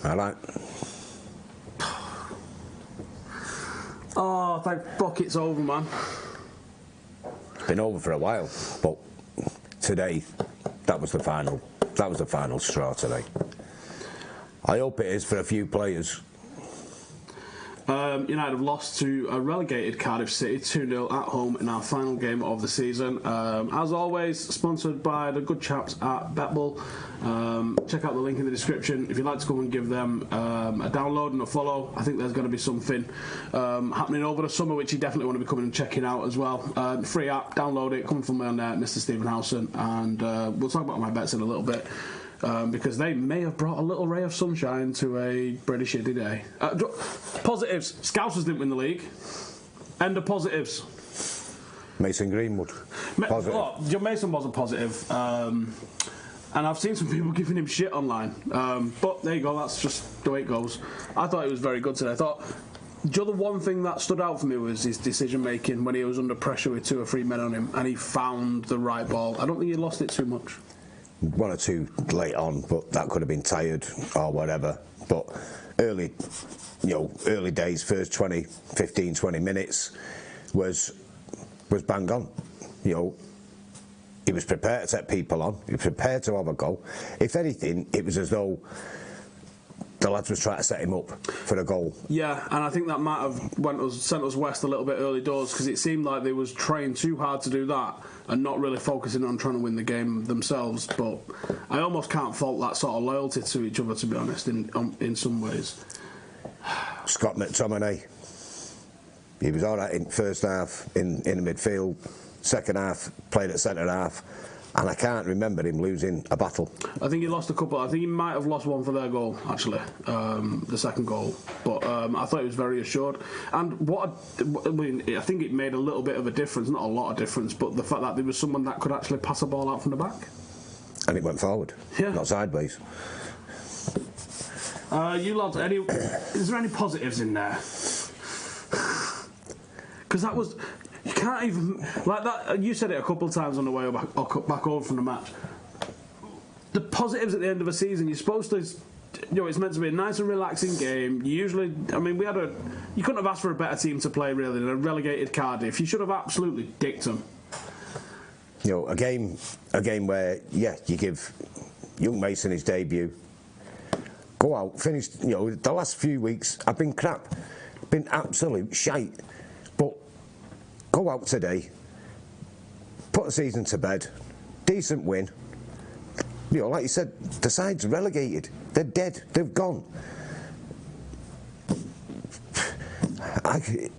I like. Oh, thank fuck it's over, man. It's been over for a while, but today, that was the final. That was the final straw today. I hope it is for a few players. United have lost to a relegated Cardiff City 2-0 at home in our final game of the season. As always, sponsored by the good chaps at BetBull. Check out the link in the description if you'd like to go and give them a download and a follow. I think there's going to be something happening over the summer which you definitely want to be coming and checking out as well. Free app, download it, come from me on there, Mr. Stephen Howson, and we'll talk about my bets in a little bit. Because they may have brought a little ray of sunshine to a pretty shitty day. Positives. Scousers didn't win the league. End of positives. Mason Greenwood. Positive. John Mason wasn't positive. And I've seen some people giving him shit online. But there you go, that's just the way it goes. I thought he was very good today. I thought the other one thing that stood out for me was his decision making when he was under pressure with 2 or 3 men on him and he found the right ball. I don't think he lost it too much. 1 or 2 late on, but that could have been tired or whatever. But early days, first 15, 20 minutes was bang on. He was prepared to take people on. He was prepared to have a goal. If anything, it was as though the lads was trying to set him up for a goal. Yeah, and I think that might have sent us west a little bit early doors because it seemed like they was trying too hard to do that and not really focusing on trying to win the game themselves. But I almost can't fault that sort of loyalty to each other, to be honest, in some ways. Scott McTominay, he was all right in first half in the midfield. Second half, played at centre half. And I can't remember him losing a battle. I think he lost a couple. I think he might have lost one for their goal, actually, the second goal. But I thought he was very assured. And I think it made a little bit of a difference, not a lot of difference, but the fact that there was someone that could actually pass a ball out from the back. And it went forward, not sideways. You lads, is there any positives in there? Because that was... You can't even... Like that. You said it a couple of times on the way back over from the match. The positives at the end of a season, you're supposed to... it's meant to be a nice and relaxing game. You couldn't have asked for a better team to play, really, than a relegated Cardiff. You should have absolutely dicked them. A game where, you give young Mason his debut. Go out, finish... the last few weeks have been crap. Been absolute shite. But... Go out today, put the season to bed, decent win. Like you said, the side's relegated. They're dead. They've gone.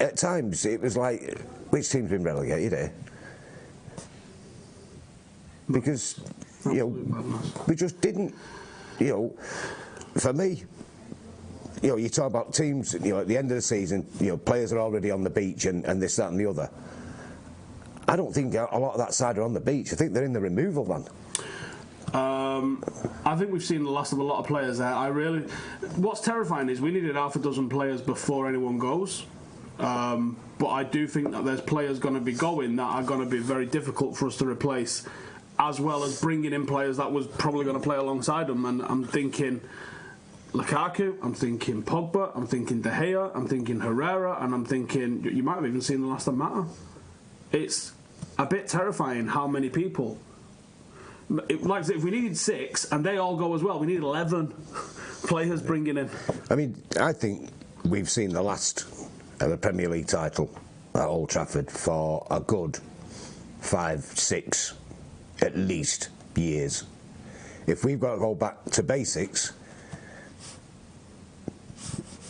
At times, it was like, which team's been relegated here? Because, we just didn't, for me, you talk about teams, at the end of the season, players are already on the beach and this, that and the other. I don't think a lot of that side are on the beach. I think they're in the removal van. I think we've seen the last of a lot of players there. What's terrifying is we needed half a dozen players before anyone goes. But I do think that there's players going to be going that are going to be very difficult for us to replace, as well as bringing in players that was probably going to play alongside them. And I'm thinking... Lukaku, I'm thinking Pogba, I'm thinking De Gea, I'm thinking Herrera, and I'm thinking you might have even seen the last of Mata. It's a bit terrifying how many people. Like I said, if we needed 6 and they all go as well, we need 11 players bringing in. I think we've seen the last of a Premier League title at Old Trafford for a good 5, 6, at least years. If we've got to go back to basics.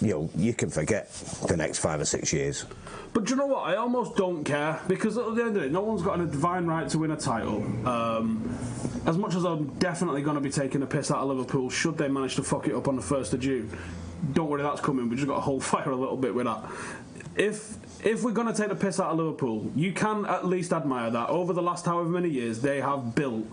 You can forget the next 5 or 6 years. But do you know what? I almost don't care, because at the end of it, no one's got a divine right to win a title. As much as I'm definitely going to be taking a piss out of Liverpool should they manage to fuck it up on the 1st of June. Don't worry, that's coming. We've just got to hold fire a little bit with that. If we're going to take the piss out of Liverpool, you can at least admire that over the last however many years they have built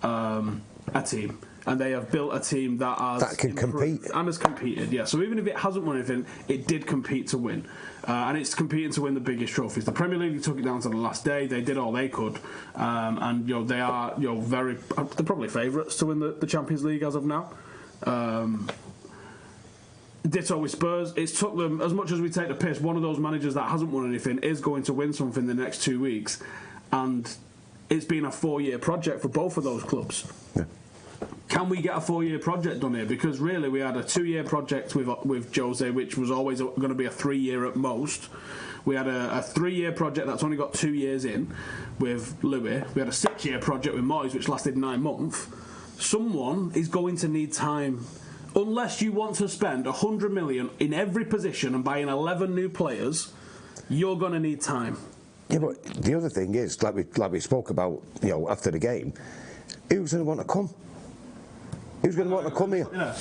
a team. And they have built a team that can compete and has competed. Yeah, so even if it hasn't won anything, it did compete to win, and it's competing to win the biggest trophies. The Premier League took it down to the last day. They did all they could, and they are they're probably favourites to win the Champions League as of now. Ditto with Spurs. It's took them, as much as we take the piss, one of those managers that hasn't won anything is going to win something the next 2 weeks. And it's been a 4-year project for both of those clubs. Yeah. Can we get a 4-year project done here? Because really we had a 2-year project with Jose, which was always going to be a 3-year at most. We had a 3-year project that's only got 2 years in with Louis. We had a 6-year project with Moyes, which lasted 9 months. Someone is going to need time. Unless you want to spend 100 million in every position and buying 11 new players, you're going to need time. Yeah, but the other thing is, like we spoke about, after the game, who's going to want to come? Who's going to want to come here? Yeah.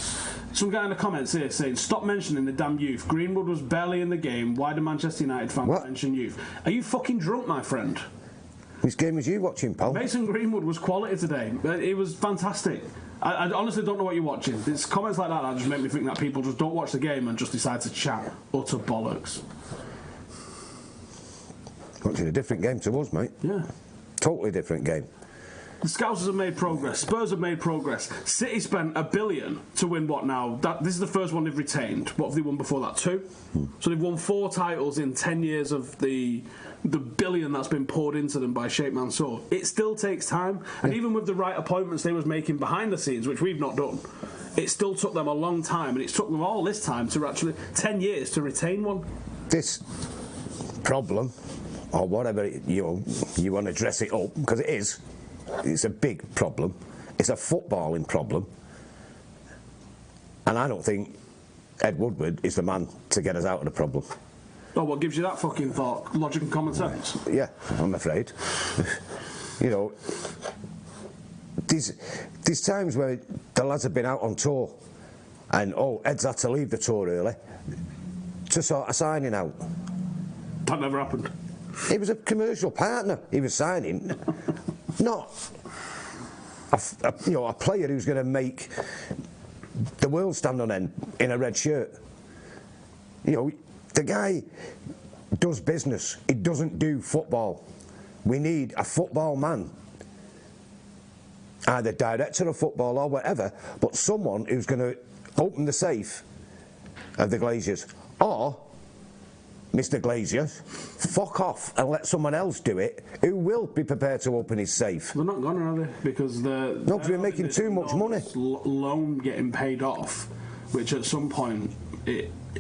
Some guy in the comments here saying, stop mentioning the damn youth. Greenwood was barely in the game. Why do Manchester United fans mention youth? Are you fucking drunk, my friend? Which game was you watching, pal? Mason Greenwood was quality today. It was fantastic. I honestly don't know what you're watching. It's comments like that just make me think that people just don't watch the game and just decide to chat. Utter bollocks. Watching a different game to us, mate. Yeah. Totally different game. The Scousers have made progress. Spurs have made progress. City spent $1 billion to win what now? This is the first one they've retained. What have they won before that? 2? So they've won 4 titles in 10 years of the billion that's been poured into them by Sheikh Mansour. It still takes time. And even with the right appointments they was making behind the scenes, which we've not done, it still took them a long time. And it's took them all this time to actually 10 years to retain one. This problem, or whatever you want to dress it up, because it is. It's a big problem. It's a footballing problem. And I don't think Ed Woodward is the man to get us out of the problem. Oh, what gives you that fucking thought? Logic and common sense? Yeah, I'm afraid. There's times where the lads have been out on tour and, Ed's had to leave the tour early to sort a signing out. That never happened. He was a commercial partner he was signing. Not a player who's going to make the world stand on end in a red shirt. The guy does business. He doesn't do football. We need a football man, either director of football or whatever, but someone who's going to open the safe of the Glaziers, or Mr. Glazier, fuck off and let someone else do it who will be prepared to open his safe. They're not gonna, are they? Because because we're making too much money. Loan getting paid off, which at some point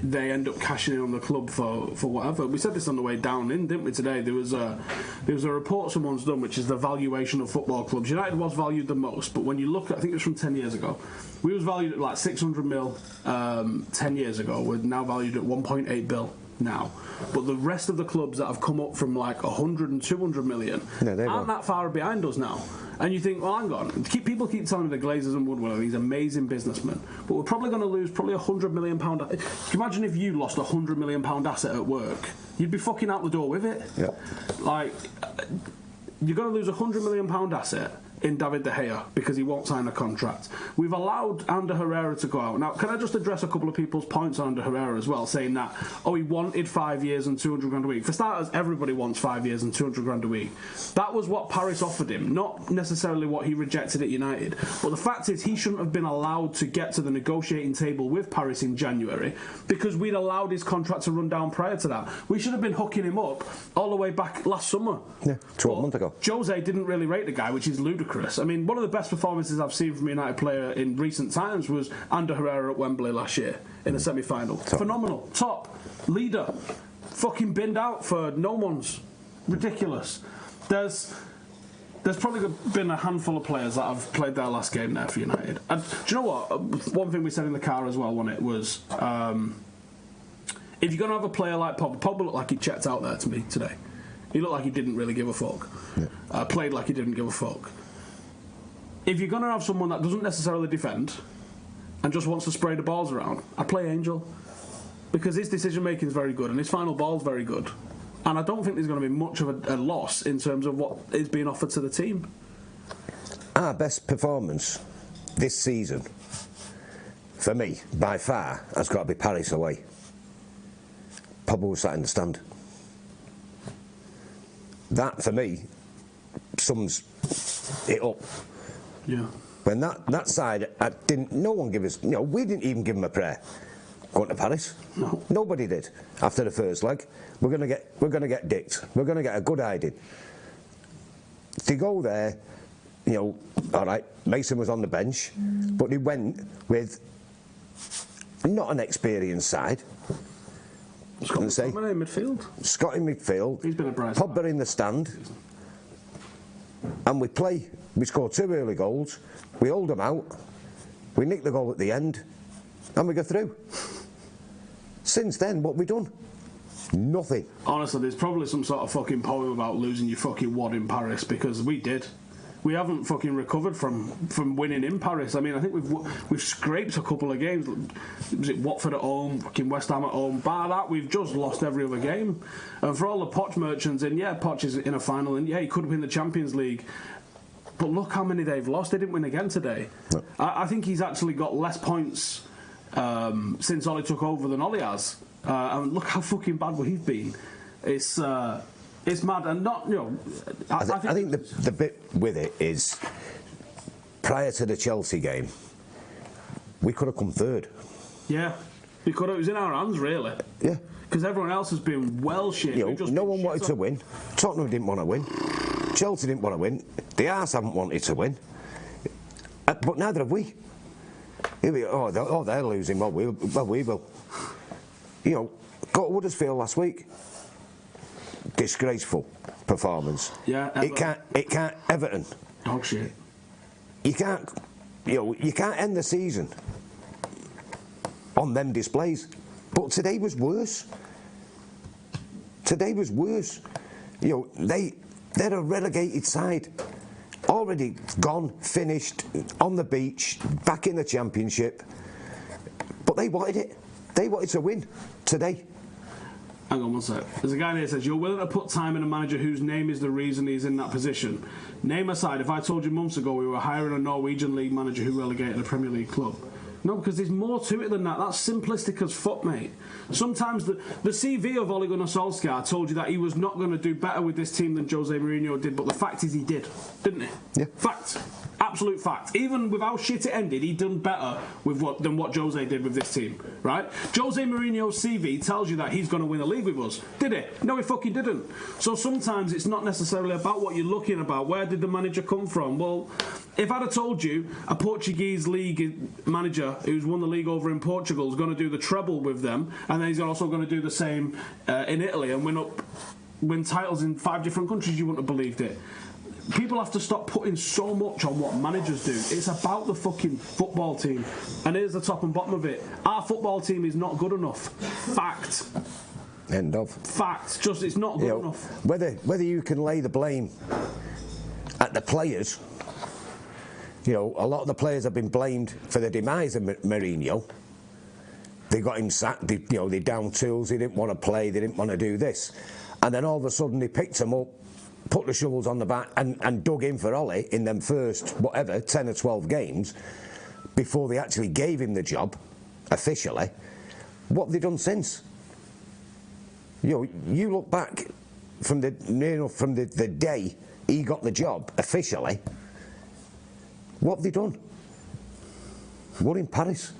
they end up cashing in on the club for whatever. We said this on the way down in, didn't we, today? There was a report someone's done, which is the valuation of football clubs. United was valued the most, but when you look at, I think it was from 10 years ago, we was valued at like 600 mil 10 years ago. We're now valued at 1.8 bill now. But the rest of the clubs that have come up from like 100 and 200 million aren't that far behind us now. And you think, well, hang on. People keep telling me the Glazers and Woodward are these amazing businessmen, but we're probably going to lose £100 million. Can you imagine if you lost £100 million asset at work? You'd be fucking out the door with it. Yeah. Like, you're going to lose £100 million asset in David De Gea because he won't sign a contract. We've allowed Ander Herrera to go out. Now, can I just address a couple of people's points on Ander Herrera as well, saying that, he wanted 5 years and 200 grand a week. For starters, everybody wants 5 years and 200 grand a week. That was what Paris offered him, not necessarily what he rejected at United. But the fact is, he shouldn't have been allowed to get to the negotiating table with Paris in January because we'd allowed his contract to run down prior to that. We should have been hooking him up all the way back last summer. Yeah, 12 months ago. Jose didn't really rate the guy, which is ludicrous. I mean, one of the best performances I've seen from a United player in recent times was Ander Herrera at Wembley last year in a semi-final. Phenomenal. Top. Leader. Fucking binned out for no one's. Ridiculous. There's probably been a handful of players that have played their last game there for United. And do you know what? One thing we said in the car as well, wasn't it, was if you're going to have a player like Pogba looked like he checked out there to me today. He looked like he didn't really give a fuck. Yeah. Played like he didn't give a fuck. If you're going to have someone that doesn't necessarily defend and just wants to spray the balls around, I'd play Angel. Because his decision-making is very good and his final ball is very good. And I don't think there's going to be much of a loss in terms of what is being offered to the team. Our best performance this season, for me, by far, has got to be Paris away. Pogba was sat in the stand. That, for me, sums it up. Yeah. When that side, no one gave us, we didn't even give them a prayer. going to Paris. No. Nobody did after the first leg. We're going to get dicked. We're going to get a good hiding. To go there, you know, all right, Mason was on the bench, but he went with not an experienced side. Scott in midfield. Scott in midfield. He's been a bright Pogba in the stand. And we score 2 early goals, we hold them out, we nick the goal at the end, and we go through. Since then, what have we done? Nothing. Honestly, there's probably some sort of fucking poem about losing your fucking wad in Paris, because we did. We haven't fucking recovered from winning in Paris. I mean, I think we've scraped a couple of games. Was it Watford at home, fucking West Ham at home? Bar that, we've just lost every other game. And for all the Poch merchants, and yeah, Poch is in a final, and yeah, he could win the Champions League. But look how many they've lost. They didn't win again today. No. I think he's actually got less points since Ole took over than Ole has. And look how fucking bad we've been. It's mad, and not, you know... I think the bit with it is, prior to the Chelsea game, we could have come third. Yeah, we could have. It was in our hands, really. Yeah. Because everyone else has been well shit. You know, no one wanted to win. Tottenham didn't want to win. Chelsea didn't want to win. The Arse haven't wanted to win. But neither have we. They're losing. Well, we will. You know, got to Huddersfield last week. Disgraceful performance. Yeah, it can't Everton. Dog shit. You can't end the season on them displays. But today was worse. You know, they're a relegated side, already gone, finished, on the beach, back in the Championship. But they wanted it. They wanted to win today. Hang on one sec. There's a guy here that says, you're willing to put time in a manager whose name is the reason he's in that position. Name aside, if I told you months ago we were hiring a Norwegian league manager who relegated a Premier League club. No, because there's more to it than that. That's simplistic as fuck, mate. Sometimes the CV of Ole Gunnar Solskjaer told you that he was not going to do better with this team than Jose Mourinho did, but the fact is he did, didn't he? Yeah. Fact. Absolute fact. Even with how shit it ended, he done better than what Jose did with this team, right? Jose Mourinho's CV tells you that he's going to win a league with us. Did he? No, he fucking didn't. So sometimes it's not necessarily about what you're looking about. Where did the manager come from? Well, if I'd have told you a Portuguese league manager who's won the league over in Portugal is going to do the treble with them, and then he's also going to do the same in Italy and win titles in 5 different countries, you wouldn't have believed it. People have to stop putting so much on what managers do. It's about the fucking football team. And here's the top and bottom of it. Our football team is not good enough. Fact. End of. Fact. Just, it's not good enough. Whether you can lay the blame at the players, you know, a lot of the players have been blamed for the demise of Mourinho. They got him sacked, they down tools, they didn't want to play, they didn't want to do this. And then all of a sudden they picked him up, put the shovels on the back and dug in for Ole in them first, 10 or 12 games, before they actually gave him the job, officially. What have they done since? You know, you look back from the day he got the job, officially, what have they done? We're in Paris.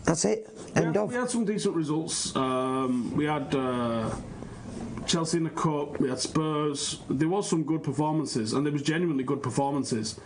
That's it. End of. We had some decent results. We had... Chelsea in the Cup, we had Spurs. There was some good performances, and there was genuinely good performances.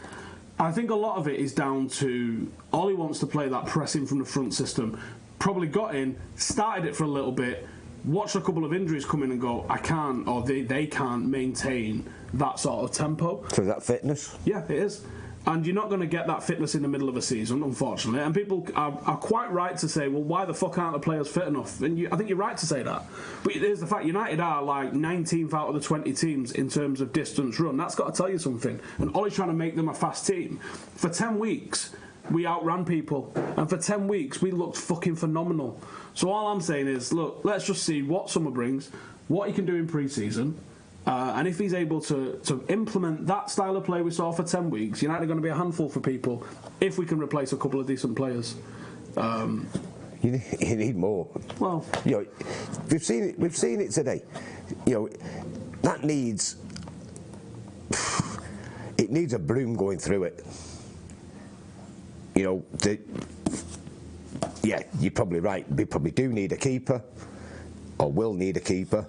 I think a lot of it is down to Ole wants to play that pressing from the front system. Probably got in, started it for a little bit, watched a couple of injuries come in and go, I can't, or they can't maintain that sort of tempo. So that fitness? Yeah, it is. And you're not going to get that fitness in the middle of a season, unfortunately. And people are quite right to say, well, why the fuck aren't the players fit enough? And I think you're right to say that. But here's the fact, United are like 19th out of the 20 teams in terms of distance run. That's got to tell you something. And Ole's trying to make them a fast team. For 10 weeks, we outran people. And for 10 weeks, we looked fucking phenomenal. So all I'm saying is, look, let's just see what summer brings, what he can do in pre-season. And if he's able to implement that style of play we saw for 10 weeks, United are going to be a handful for people if we can replace a couple of decent players. You need more. Well, you know, we've seen it today. You know, that needs a broom going through it. You know, yeah, you're probably right. We probably do need a keeper, or will need a keeper.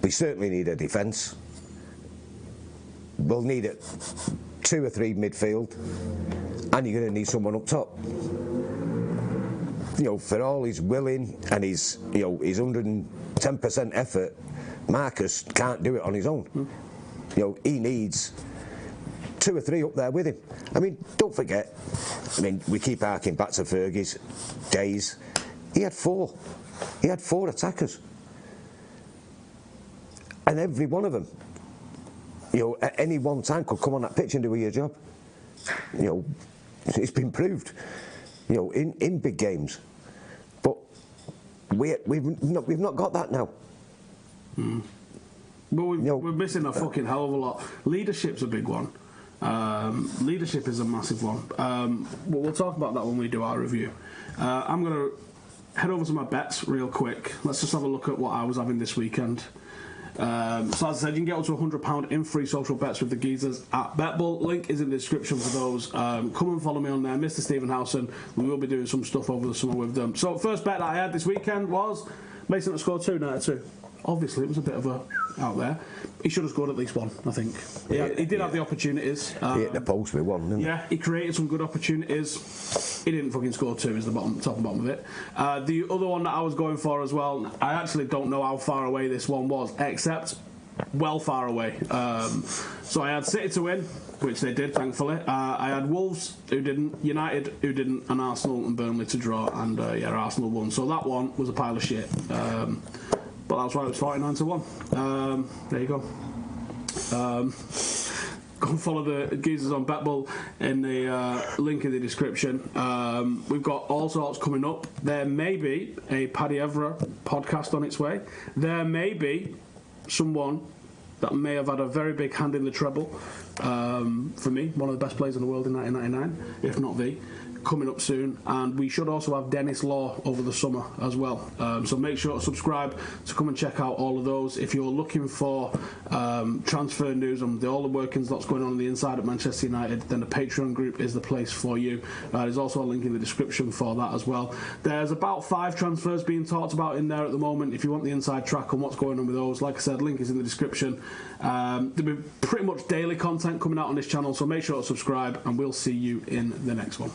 We certainly need a defence. We'll need 2 or 3 midfield, and you're going to need someone up top. For all his willing and his 110% effort, Marcus can't do it on his own. He needs 2 or 3 up there with him. I mean, don't forget. I mean, we keep harking back to Fergie's days. He had 4. He had 4 attackers, and every one of them, at any one time could come on that pitch and do your job. It's been proved. In big games, but we've not got that now. Well, we're missing a fucking hell of a lot. Leadership's a big one. Leadership is a massive one. We'll talk about that when we do our review. I'm going to head over to my bets real quick. Let's just have a look at what I was having this weekend. So as I said, you can get up to £100 in free social bets with the geezers at BetBull. Link is in the description for those. Come and follow me on there, Mr. Stephen Howson. We will be doing some stuff over the summer with them. So first bet that I had this weekend was Mason to score 2, 92. Obviously, it was a bit of a out there. He should have scored at least 1, I think. He did have the opportunities. He hit the post with 1, didn't he? Yeah, he created some good opportunities. He didn't fucking score 2, is the top and bottom of it. The other one that I was going for as well, I actually don't know how far away this one was, except well far away. So I had City to win, which they did, thankfully. I had Wolves, who didn't, United, who didn't, and Arsenal and Burnley to draw, and Arsenal won. So that one was a pile of shit. But that's why it was 49-1. There you go. Go and follow the geezers on BetBull in the link in the description. We've got all sorts coming up. There may be a Paddy Evra podcast on its way. There may be someone that may have had a very big hand in the treble. For me, one of the best players in the world in 1999, if not the. Coming up soon, and we should also have Dennis Law over the summer as well. So make sure to subscribe to come and check out all of those. If you're looking for transfer news and all the workings that's going on the inside at Manchester United, then the Patreon group is the place for you. There's also a link in the description for that as well. There's about 5 transfers being talked about in there at the moment. If you want the inside track on what's going on with those, like I said, link is in the description. There'll be pretty much daily content coming out on this channel, so make sure to subscribe, and we'll see you in the next one.